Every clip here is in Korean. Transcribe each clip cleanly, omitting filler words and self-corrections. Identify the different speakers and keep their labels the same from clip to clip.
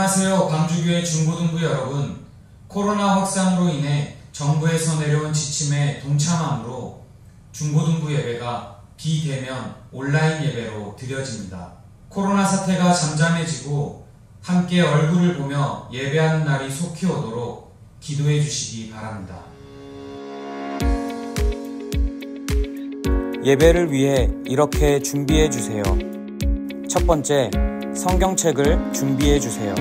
Speaker 1: 안녕하세요. 광주교회 중고등부 여러분. 코로나 확산으로 인해 정부에서 내려온 지침에 동참함으로 중고등부 예배가 비대면 온라인 예배로 드려집니다. 코로나 사태가 잠잠해지고 함께 얼굴을 보며 예배하는 날이 속히 오도록 기도해 주시기 바랍니다.
Speaker 2: 예배를 위해 이렇게 준비해 주세요. 첫 번째, 성경책을 준비해 주세요.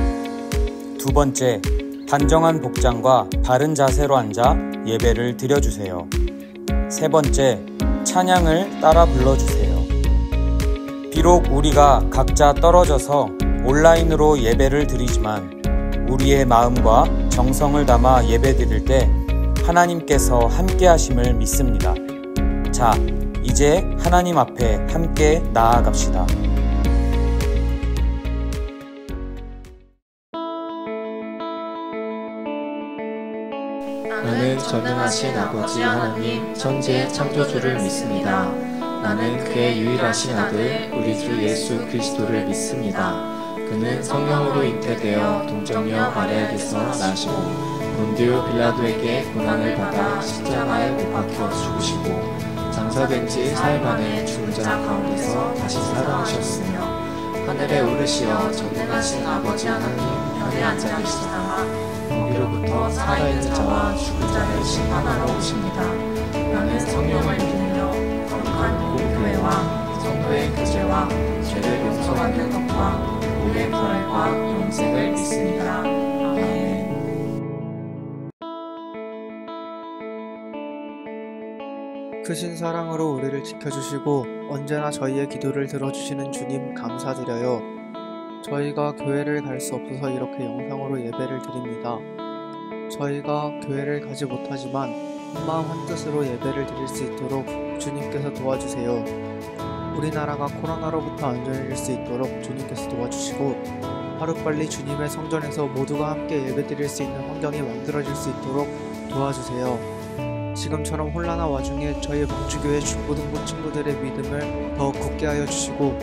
Speaker 2: 두 번째, 단정한 복장과 바른 자세로 앉아 예배를 드려주세요. 세 번째, 찬양을 따라 불러주세요. 비록 우리가 각자 떨어져서 온라인으로 예배를 드리지만 우리의 마음과 정성을 담아 예배 드릴 때 하나님께서 함께 하심을 믿습니다. 자, 이제 하나님 앞에 함께 나아갑시다.
Speaker 3: 나는 전능하신 아버지 하나님 천지의 창조주를 믿습니다. 나는 그의 유일하신 아들 우리 주 예수 그리스도를 믿습니다. 그는 성령으로 잉태되어 동정녀 마리아에게서 나시고 본디오 빌라도에게 고난을 받아 십자가에 못 박혀 죽으시고 장사된 지 사흘 만에 죽은 자 가운데서 다시 살아나셨으며 하늘에 오르시어 전능하신 아버지 하나님 편에 앉아 계시다가 거기로부터 살아있는 자와 죽은 자를 심판하러 오십니다. 나는 성령을 믿으며 거룩한 공교회와 성도의 교제와 죄를 용서받는 것과 우리의 부활과 영생을 믿습니다. 아멘.
Speaker 4: 크신 사랑으로 우리를 지켜주시고 언제나 저희의 기도를 들어주시는 주님 감사드려요. 저희가 교회를 갈 수 없어서 이렇게 영상으로 예배를 드립니다. 저희가 교회를 가지 못하지만 한마음 한뜻으로 예배를 드릴 수 있도록 주님께서 도와주세요. 우리나라가 코로나로부터 안전해질 수 있도록 주님께서 도와주시고 하루빨리 주님의 성전에서 모두가 함께 예배 드릴 수 있는 환경이 만들어질 수 있도록 도와주세요. 지금처럼 혼란한 와중에 저희 광주교회 중고등부 친구들의 믿음을 더욱 굳게 하여 주시고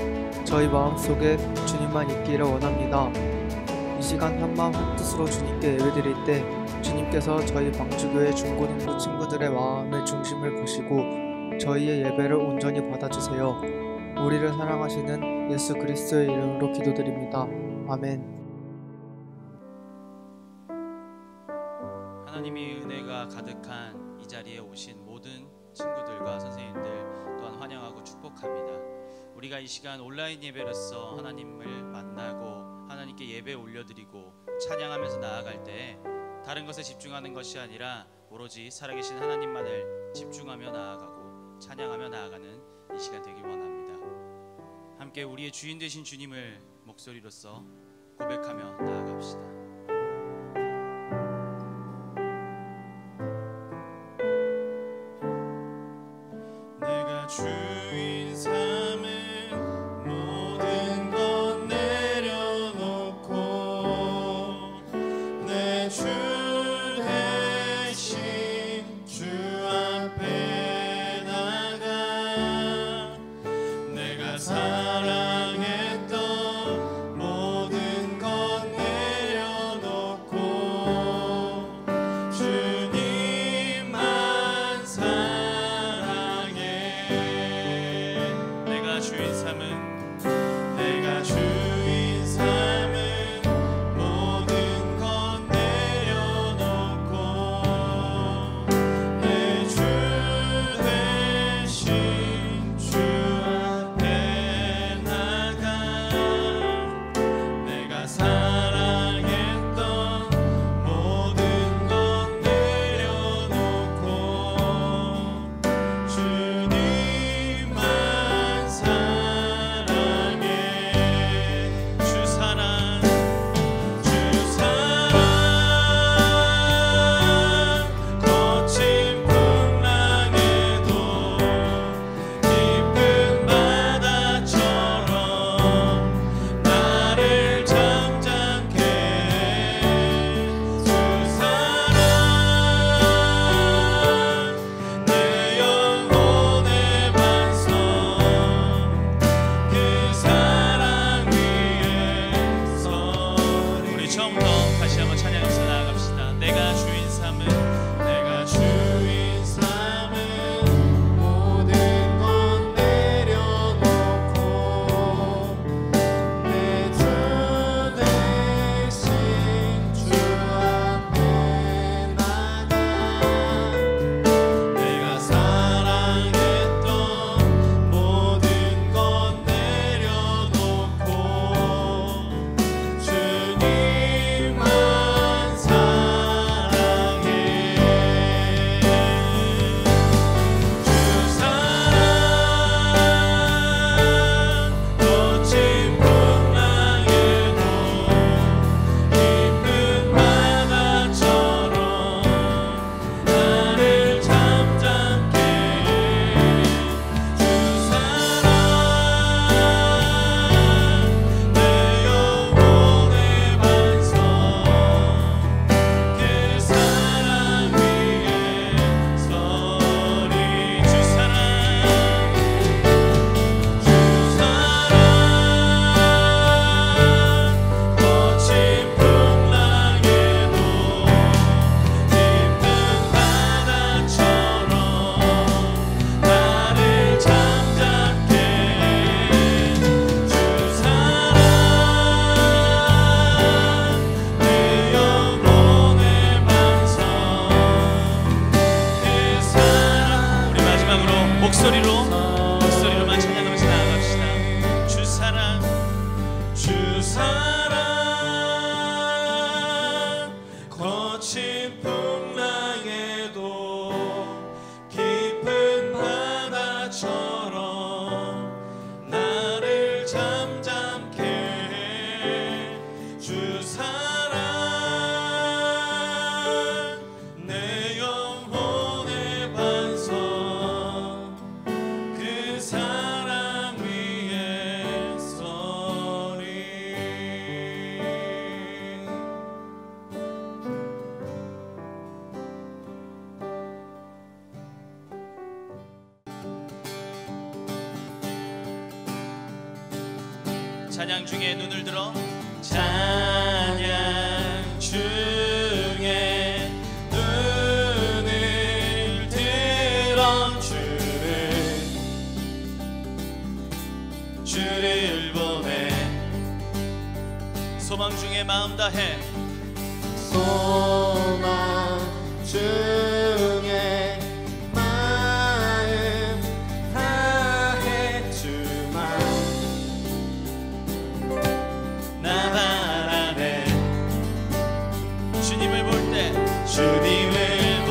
Speaker 4: 저희 마음속에 주님만 있기를 원합니다. 이 시간 한마음 한뜻으로 주님께 예배드릴 때 주님께서 저희 광주교회 중고등부 친구들의 마음의 중심을 보시고 저희의 예배를 온전히 받아주세요. 우리를 사랑하시는 예수 그리스도의 이름으로 기도드립니다. 아멘.
Speaker 5: 하나님의 은혜가 가득한 이 자리에 오신 모든 친구들과 선생님들 또한 환영하고 축복합니다. 우리가 이 시간 온라인 예배로서 하나님을 만나고 하나님께 예배 올려드리고 찬양하면서 나아갈 때 다른 것에 집중하는 것이 아니라 오로지 살아계신 하나님만을 집중하며 나아가고 찬양하며 나아가는 이 시간 되길 원합니다. 함께 우리의 주인 되신 주님을 목소리로서 고백하며 나아갑시다.
Speaker 6: 내가 주인 삼은 모든 것 내려놓고 내 주 대신 주 앞에 나가 내가 사랑했던 모든 것 내려놓고 주님만 사랑해. 내가 주인 삼은 모든 것 내려놓고 내 주 대신 주 앞에 나가 내가 사랑했던 모든 것 내려놓고 주님만 사랑해.
Speaker 5: 찬양 중에 눈을 들어
Speaker 6: 찬양 중에 눈을 들어 주를 보내
Speaker 5: 소망 중에 마음 다해
Speaker 6: 소망 중에 마음 다해 주만 나 바라네
Speaker 5: 주님을 볼 때
Speaker 6: 주님을 볼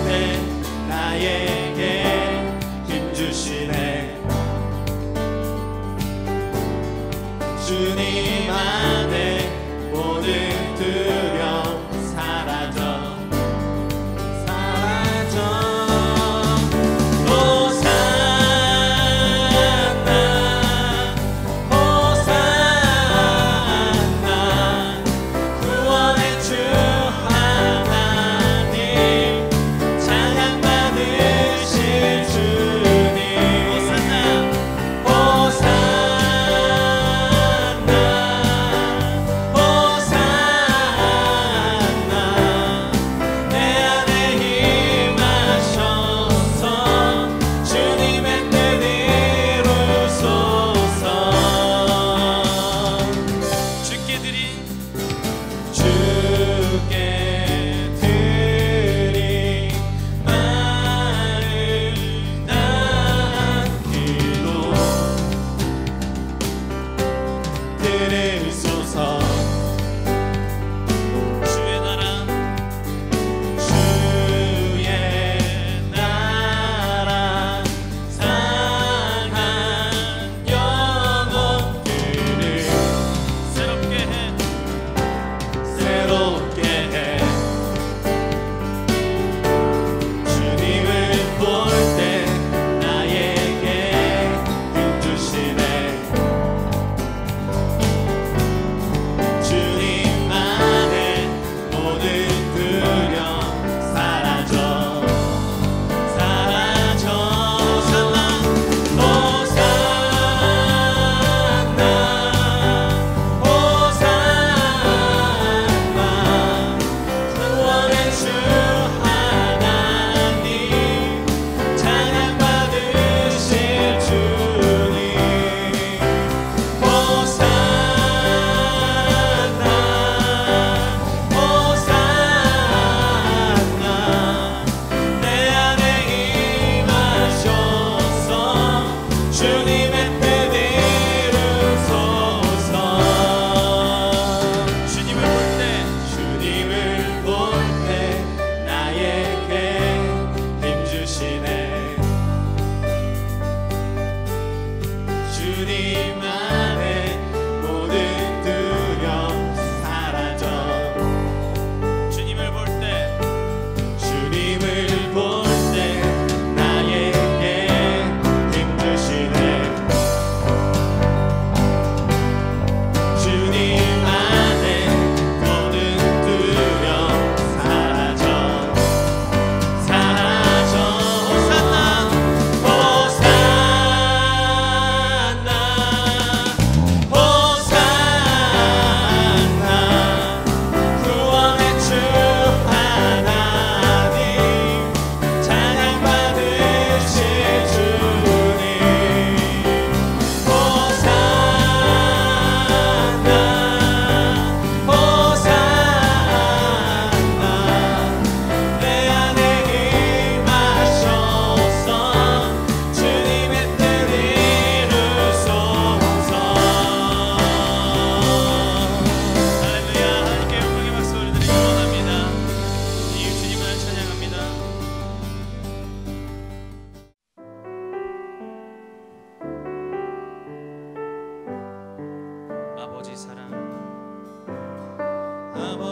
Speaker 6: 때 나에게 힘주시네 주님 안에 모든 두려움 사라져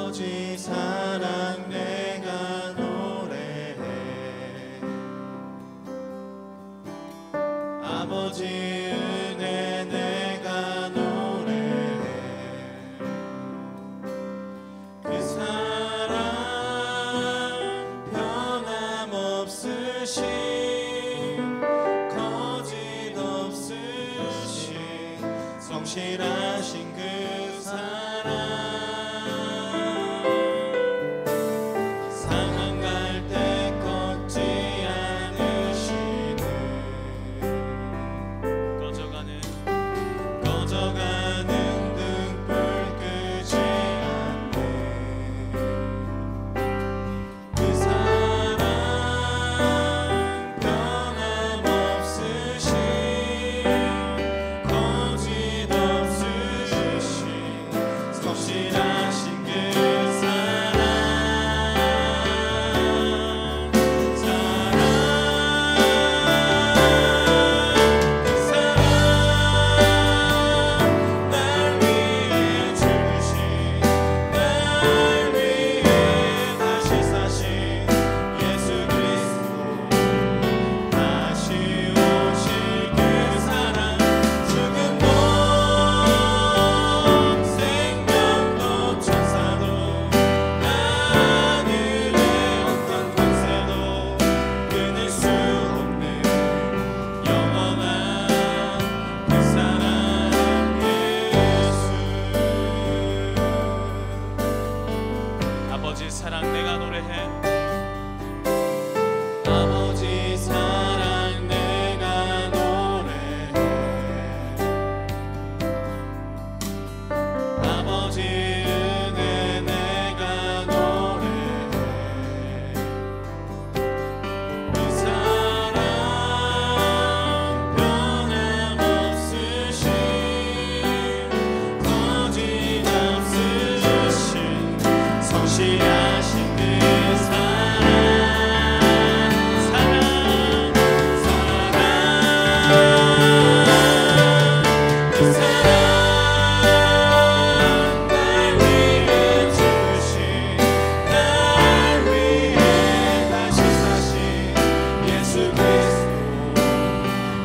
Speaker 6: 아버지 사랑 내가 노래해 아버지 은혜 내가 노래해 그 사랑 변함없으신 거짓 없으신 성실하신 그 사랑 상한 갈 때 걷지 않으시는 꺼져가는 등불 끄지 않는 그 사랑 변함없으신 거짓 없으신 성실하신 그 사랑 날 위해 죽으신 날 위해 다시 사신 예수 그리스도 다시 오실 그 사랑 죽음도 생명도 천사도 하늘의 어떤 권세도 끊을 수 없는 영원한 그 사랑 예수
Speaker 5: 아버지 사랑 내가 노래해.
Speaker 6: 아버지 사랑 내가 노래해 아버지 은혜 내가 노래해 그 사랑 변함없으신 거짓 없으신 성실하신 그 사랑 그 사랑 날 위해 죽으신 날 위해 다시 사신 예수 그리스도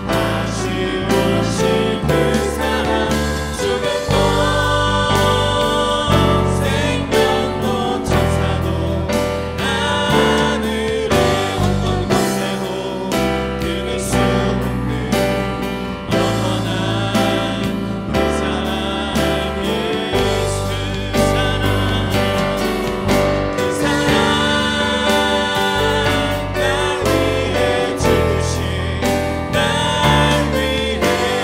Speaker 6: 다시 오실 그 사랑 죽음도 생명도 천사도 하늘의 어떤 권세도 끊을 수 없는 영원한 그 사랑 예수 사랑 그 사랑 날 위해 죽으신 날 위해 다시 사신 예수 그리스도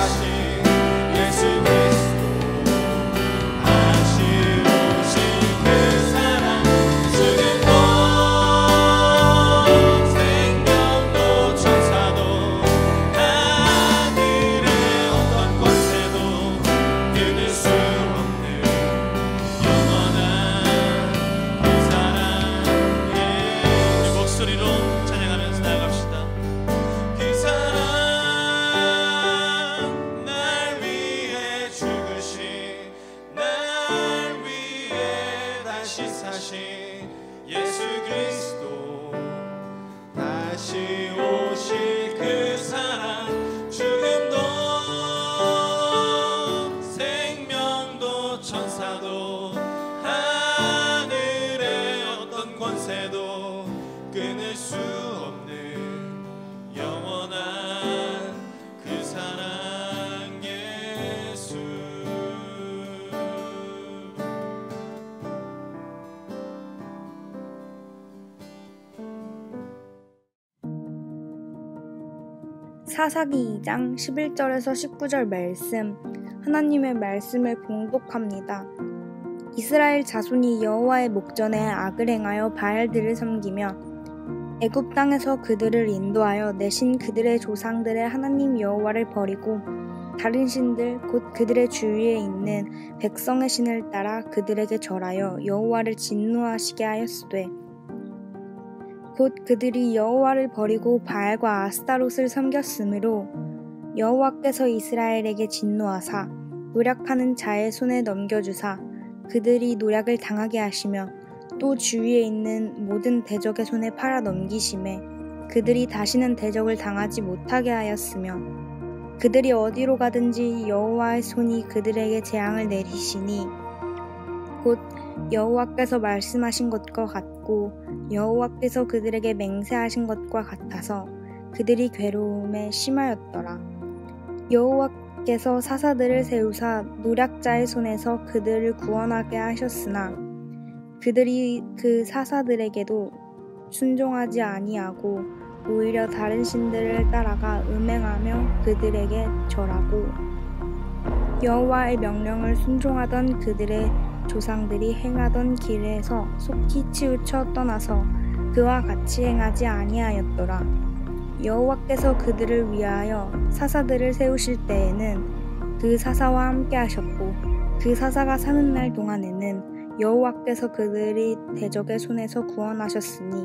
Speaker 6: 다시 오실 그 사랑 죽음도 생명도 천사도 하늘의 어떤 권세도 끊을 수 없는 영원한 그 사랑 우리 목소리로 찬양하면서 나아갑시다. 그 사랑 날 위해 죽으신 날 위해 다시 사신 예수 그리스도 다시 오실 그 사랑 죽음도 생명도 천사도 하늘의 어떤 권세도 끊을 수 없는 영원한 그 사랑 예수
Speaker 7: 사사기 2장 11절에서 19절 말씀, 하나님의 말씀을 봉독합니다. 이스라엘 자손이 여호와의 목전에 악을 행하여 바알들을 섬기며 애굽 땅에서 그들을 인도하여 내신 그들의 조상들의 하나님 여호와를 버리고 다른 신들 곧 그들의 주위에 있는 백성의 신을 따라 그들에게 절하여 여호와를 진노하시게 하였으되 곧 그들이 여호와를 버리고 바알과 아스타롯을 섬겼으므로 여호와께서 이스라엘에게 진노하사 노략하는 자의 손에 넘겨주사 그들이 노략을 당하게 하시며 또 주위에 있는 모든 대적의 손에 팔아 넘기심에 그들이 다시는 대적을 당하지 못하게 하였으며 그들이 어디로 가든지 여호와의 손이 그들에게 재앙을 내리시니 곧 여호와께서 말씀하신 것과 같고 여호와께서 그들에게 맹세하신 것과 같아서 그들이 괴로움에 심하였더라. 여호와께서 사사들을 세우사 노략자의 손에서 그들을 구원하게 하셨으나 그들이 그 사사들에게도 순종하지 아니하고 오히려 다른 신들을 따라가 음행하며 그들에게 절하고 여호와의 명령을 순종하던 그들의 조상들이 행하던 길에서 속히 치우쳐 떠나서 그와 같이 행하지 아니하였더라. 여호와께서 그들을 위하여 사사들을 세우실 때에는 그 사사와 함께 하셨고 그 사사가 사는 날 동안에는 여호와께서 그들이 대적의 손에서 구원하셨으니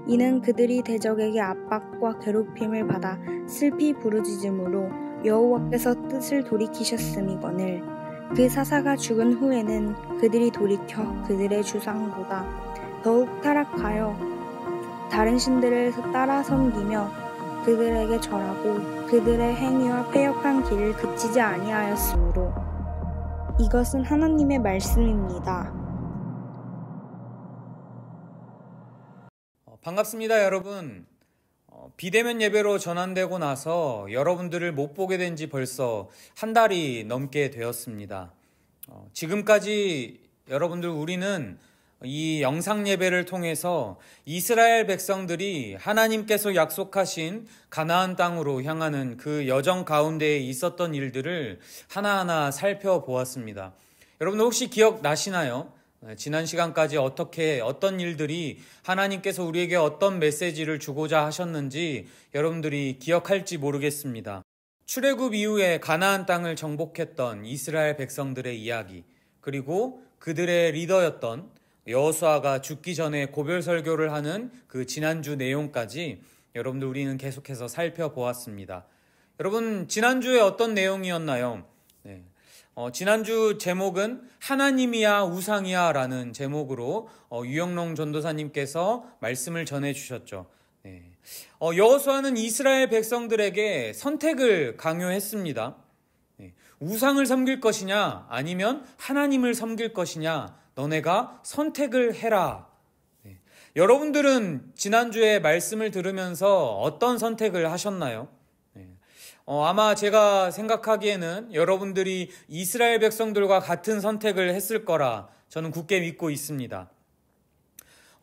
Speaker 7: 이는 그들이 대적에게 압박과 괴롭힘을 받아 슬피 부르짖음으로 여호와께서 뜻을 돌이키셨음이거늘 그 사사가 죽은 후에는 그들이 돌이켜 그들의 주상보다 더욱 타락하여 다른 신들을 따라 섬기며 그들에게 절하고 그들의 행위와 패역한 길을 그치지 아니하였으므로 이것은 하나님의 말씀입니다.
Speaker 2: 반갑습니다, 여러분. 비대면 예배로 전환되고 나서 여러분들을 못 보게 된 지 벌써 한 달이 넘게 되었습니다. 지금까지 여러분들 우리는 이 영상 예배를 통해서 이스라엘 백성들이 하나님께서 약속하신 가나안 땅으로 향하는 그 여정 가운데에 있었던 일들을 하나하나 살펴보았습니다. 여러분들 혹시 기억나시나요? 지난 시간까지 어떤 일들이 하나님께서 우리에게 어떤 메시지를 주고자 하셨는지 여러분들이 기억할지 모르겠습니다. 출애굽 이후에 가나안 땅을 정복했던 이스라엘 백성들의 이야기, 그리고 그들의 리더였던 여호수아가 죽기 전에 고별 설교를 하는 그 지난주 내용까지 여러분들 우리는 계속해서 살펴보았습니다. 여러분, 지난주에 어떤 내용이었나요? 지난주 제목은 하나님이야 우상이야 라는 제목으로 유영롱 전도사님께서 말씀을 전해주셨죠. 여호수아는 이스라엘 백성들에게 선택을 강요했습니다. 우상을 섬길 것이냐 아니면 하나님을 섬길 것이냐, 너네가 선택을 해라. 여러분들은 지난주에 말씀을 들으면서 어떤 선택을 하셨나요? 아마 제가 생각하기에는 여러분들이 이스라엘 백성들과 같은 선택을 했을 거라 저는 굳게 믿고 있습니다.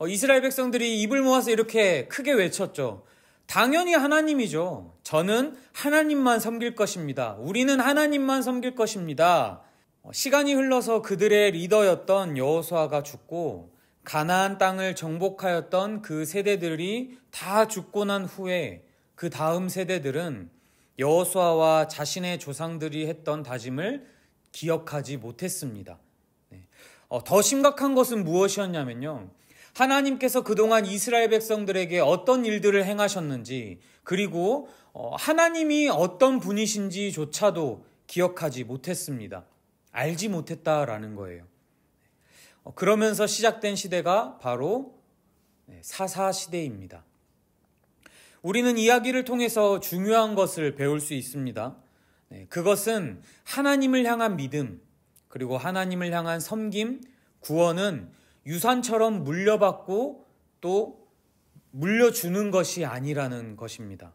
Speaker 2: 이스라엘 백성들이 입을 모아서 이렇게 크게 외쳤죠. 당연히 하나님이죠. 저는 하나님만 섬길 것입니다. 우리는 하나님만 섬길 것입니다. 시간이 흘러서 그들의 리더였던 여호수아가 죽고 가나안 땅을 정복하였던 그 세대들이 다 죽고 난 후에 그 다음 세대들은 여호수아와 자신의 조상들이 했던 다짐을 기억하지 못했습니다. 더 심각한 것은 무엇이었냐면요, 하나님께서 그동안 이스라엘 백성들에게 어떤 일들을 행하셨는지, 그리고 하나님이 어떤 분이신지조차도 기억하지 못했습니다. 알지 못했다라는 거예요. 그러면서 시작된 시대가 바로 사사시대입니다. 우리는 이야기를 통해서 중요한 것을 배울 수 있습니다. 그것은 하나님을 향한 믿음, 그리고 하나님을 향한 섬김, 구원은 유산처럼 물려받고 또 물려주는 것이 아니라는 것입니다.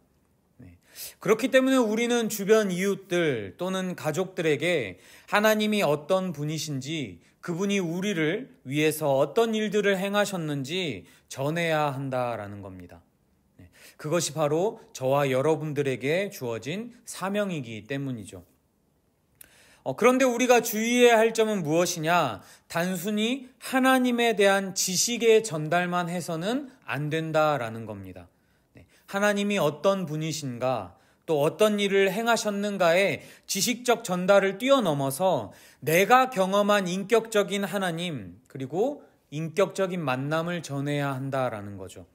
Speaker 2: 그렇기 때문에 우리는 주변 이웃들 또는 가족들에게 하나님이 어떤 분이신지, 그분이 우리를 위해서 어떤 일들을 행하셨는지 전해야 한다라는 겁니다. 그것이 바로 저와 여러분들에게 주어진 사명이기 때문이죠. 그런데 우리가 주의해야 할 점은 무엇이냐? 단순히 하나님에 대한 지식의 전달만 해서는 안 된다라는 겁니다. 하나님이 어떤 분이신가, 또 어떤 일을 행하셨는가의 지식적 전달을 뛰어넘어서 내가 경험한 인격적인 하나님, 그리고 인격적인 만남을 전해야 한다라는 거죠.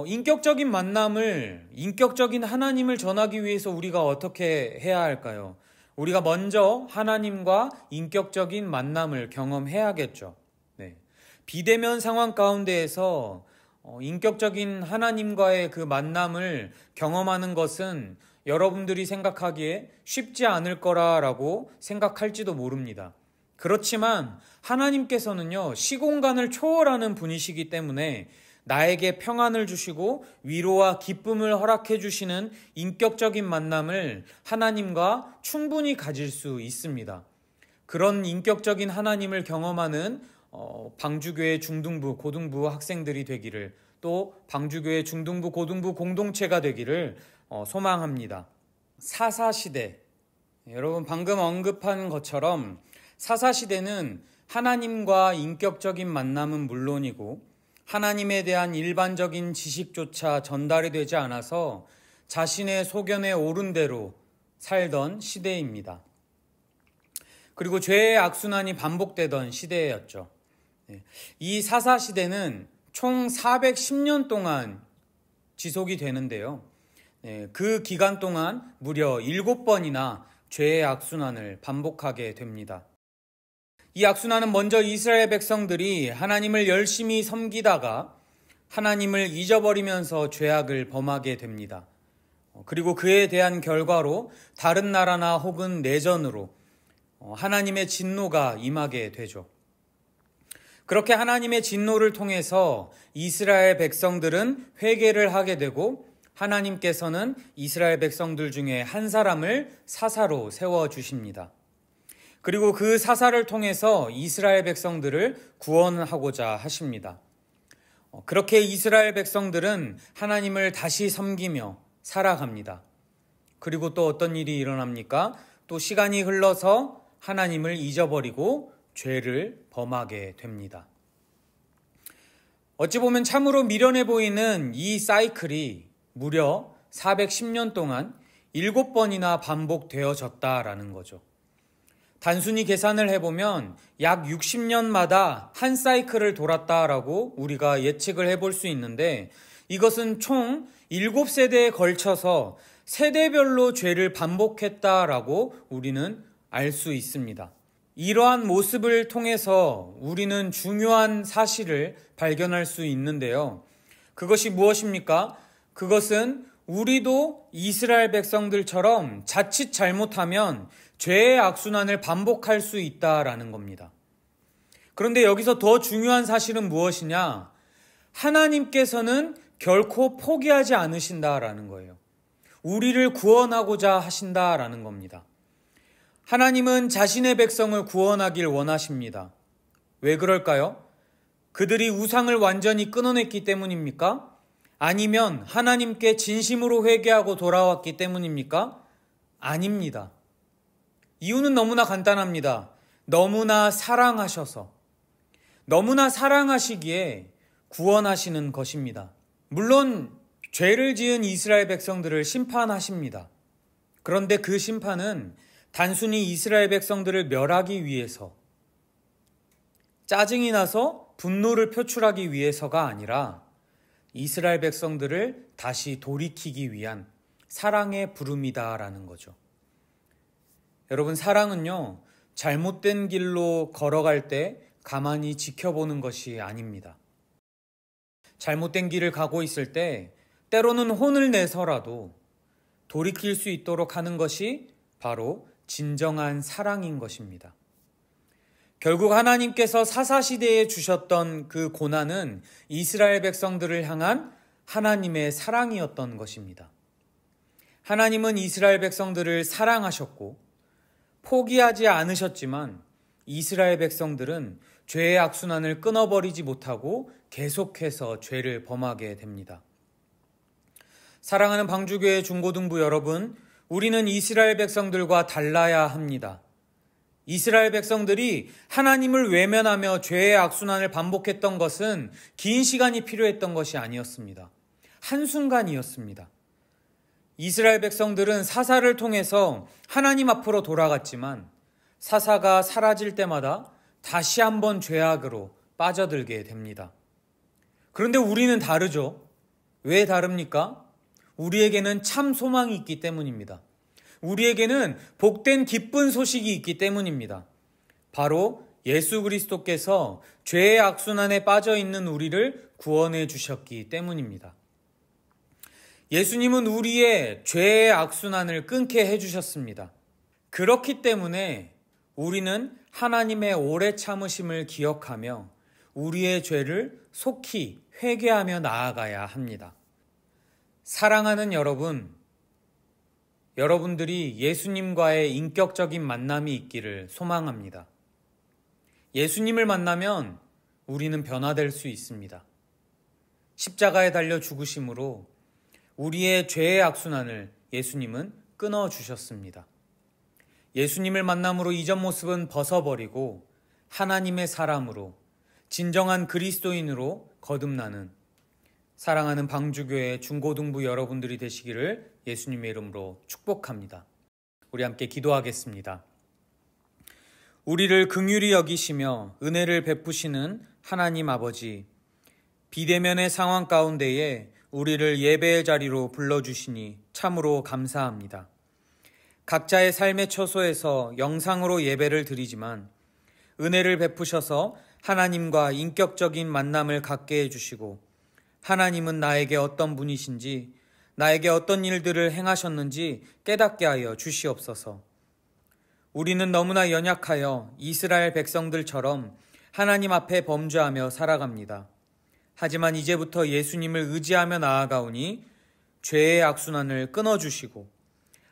Speaker 2: 인격적인 만남을, 인격적인 하나님을 전하기 위해서 우리가 어떻게 해야 할까요? 우리가 먼저 하나님과 인격적인 만남을 경험해야겠죠. 비대면 상황 가운데에서 인격적인 하나님과의 그 만남을 경험하는 것은 여러분들이 생각하기에 쉽지 않을 거라고 생각할지도 모릅니다. 그렇지만 하나님께서는요, 시공간을 초월하는 분이시기 때문에 나에게 평안을 주시고 위로와 기쁨을 허락해 주시는 인격적인 만남을 하나님과 충분히 가질 수 있습니다. 그런 인격적인 하나님을 경험하는 방주교회 중등부, 고등부 학생들이 되기를, 또 방주교회 중등부, 고등부 공동체가 되기를 소망합니다. 사사시대, 여러분 방금 언급한 것처럼 사사시대는 하나님과 인격적인 만남은 물론이고 하나님에 대한 일반적인 지식조차 전달이 되지 않아서 자신의 소견에 오른 대로 살던 시대입니다. 그리고 죄의 악순환이 반복되던 시대였죠. 이 사사시대는 총 410년 동안 지속이 되는데요. 그 기간 동안 무려 7번이나 죄의 악순환을 반복하게 됩니다. 이 악순환은 먼저 이스라엘 백성들이 하나님을 열심히 섬기다가 하나님을 잊어버리면서 죄악을 범하게 됩니다. 그리고 그에 대한 결과로 다른 나라나 혹은 내전으로 하나님의 진노가 임하게 되죠. 그렇게 하나님의 진노를 통해서 이스라엘 백성들은 회개를 하게 되고 하나님께서는 이스라엘 백성들 중에 한 사람을 사사로 세워주십니다. 그리고 그 사사를 통해서 이스라엘 백성들을 구원하고자 하십니다. 그렇게 이스라엘 백성들은 하나님을 다시 섬기며 살아갑니다. 그리고 또 어떤 일이 일어납니까? 또 시간이 흘러서 하나님을 잊어버리고 죄를 범하게 됩니다. 어찌 보면 참으로 미련해 보이는 이 사이클이 무려 410년 동안 7번이나 반복되어졌다라는 거죠. 단순히 계산을 해보면 약 60년마다 한 사이클을 돌았다라고 우리가 예측을 해볼 수 있는데, 이것은 총 7세대에 걸쳐서 세대별로 죄를 반복했다라고 우리는 알 수 있습니다. 이러한 모습을 통해서 우리는 중요한 사실을 발견할 수 있는데요. 그것이 무엇입니까? 그것은 우리도 이스라엘 백성들처럼 자칫 잘못하면 죄의 악순환을 반복할 수 있다라는 겁니다. 그런데 여기서 더 중요한 사실은 무엇이냐? 하나님께서는 결코 포기하지 않으신다라는 거예요. 우리를 구원하고자 하신다라는 겁니다. 하나님은 자신의 백성을 구원하길 원하십니다. 왜 그럴까요? 그들이 우상을 완전히 끊어냈기 때문입니까? 아니면 하나님께 진심으로 회개하고 돌아왔기 때문입니까? 아닙니다. 이유는 너무나 간단합니다. 너무나 사랑하셔서, 너무나 사랑하시기에 구원하시는 것입니다. 물론 죄를 지은 이스라엘 백성들을 심판하십니다. 그런데 그 심판은 단순히 이스라엘 백성들을 멸하기 위해서, 짜증이 나서 분노를 표출하기 위해서가 아니라 이스라엘 백성들을 다시 돌이키기 위한 사랑의 부름이다라는 거죠. 여러분, 사랑은요, 잘못된 길로 걸어갈 때 가만히 지켜보는 것이 아닙니다. 잘못된 길을 가고 있을 때 때로는 혼을 내서라도 돌이킬 수 있도록 하는 것이 바로 진정한 사랑인 것입니다. 결국 하나님께서 사사시대에 주셨던 그 고난은 이스라엘 백성들을 향한 하나님의 사랑이었던 것입니다. 하나님은 이스라엘 백성들을 사랑하셨고 포기하지 않으셨지만 이스라엘 백성들은 죄의 악순환을 끊어버리지 못하고 계속해서 죄를 범하게 됩니다. 사랑하는 방주교회 중고등부 여러분, 우리는 이스라엘 백성들과 달라야 합니다. 이스라엘 백성들이 하나님을 외면하며 죄의 악순환을 반복했던 것은 긴 시간이 필요했던 것이 아니었습니다. 한순간이었습니다. 이스라엘 백성들은 사사를 통해서 하나님 앞으로 돌아갔지만 사사가 사라질 때마다 다시 한번 죄악으로 빠져들게 됩니다. 그런데 우리는 다르죠. 왜 다릅니까? 우리에게는 참 소망이 있기 때문입니다. 우리에게는 복된 기쁜 소식이 있기 때문입니다. 바로 예수 그리스도께서 죄의 악순환에 빠져 있는 우리를 구원해 주셨기 때문입니다. 예수님은 우리의 죄의 악순환을 끊게 해주셨습니다. 그렇기 때문에 우리는 하나님의 오래 참으심을 기억하며 우리의 죄를 속히 회개하며 나아가야 합니다. 사랑하는 여러분, 여러분들이 예수님과의 인격적인 만남이 있기를 소망합니다. 예수님을 만나면 우리는 변화될 수 있습니다. 십자가에 달려 죽으심으로 우리의 죄의 악순환을 예수님은 끊어주셨습니다. 예수님을 만남으로 이전 모습은 벗어버리고 하나님의 사람으로 진정한 그리스도인으로 거듭나는 사랑하는 방주교회 중고등부 여러분들이 되시기를 예수님의 이름으로 축복합니다. 우리 함께 기도하겠습니다. 우리를 긍휼히 여기시며 은혜를 베푸시는 하나님 아버지, 비대면의 상황 가운데에 우리를 예배의 자리로 불러주시니 참으로 감사합니다. 각자의 삶의 처소에서 영상으로 예배를 드리지만 은혜를 베푸셔서 하나님과 인격적인 만남을 갖게 해주시고 하나님은 나에게 어떤 분이신지 나에게 어떤 일들을 행하셨는지 깨닫게 하여 주시옵소서. 우리는 너무나 연약하여 이스라엘 백성들처럼 하나님 앞에 범죄하며 살아갑니다. 하지만 이제부터 예수님을 의지하며 나아가오니 죄의 악순환을 끊어주시고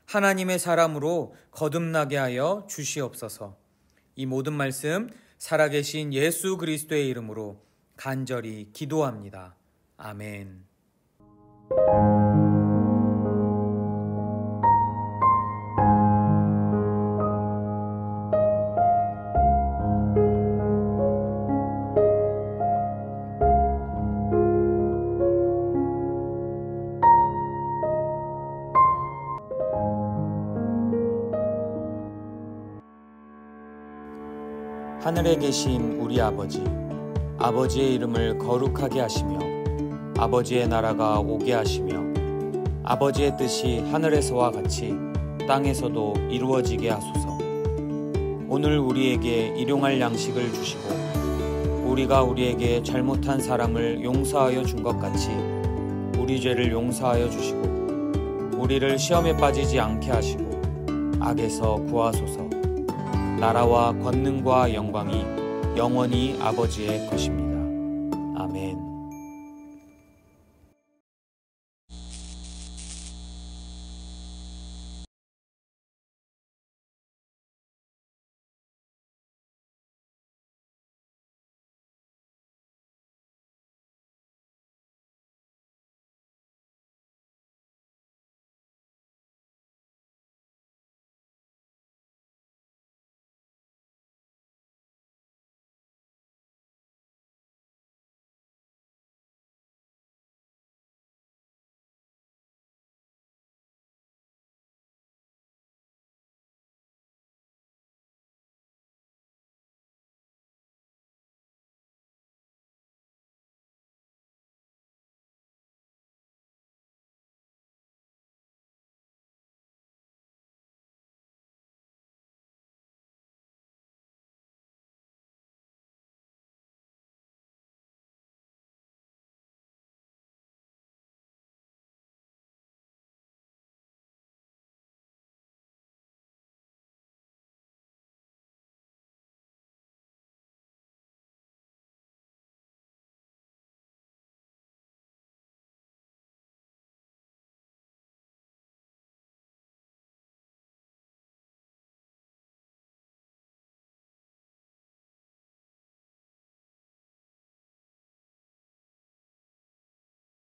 Speaker 2: 하나님의 사람으로 거듭나게 하여 주시옵소서. 이 모든 말씀 살아계신 예수 그리스도의 이름으로 간절히 기도합니다. 아멘. 하늘에 계신 우리 아버지, 아버지의 이름을 거룩하게 하시며 아버지의 나라가 오게 하시며 아버지의 뜻이 하늘에서와 같이 땅에서도 이루어지게 하소서. 오늘 우리에게 일용할 양식을 주시고 우리가 우리에게 잘못한 사람을 용서하여 준 것 같이 우리 죄를 용서하여 주시고 우리를 시험에 빠지지 않게 하시고 악에서 구하소서. 나라와 권능과 영광이 영원히 아버지의 것입니다.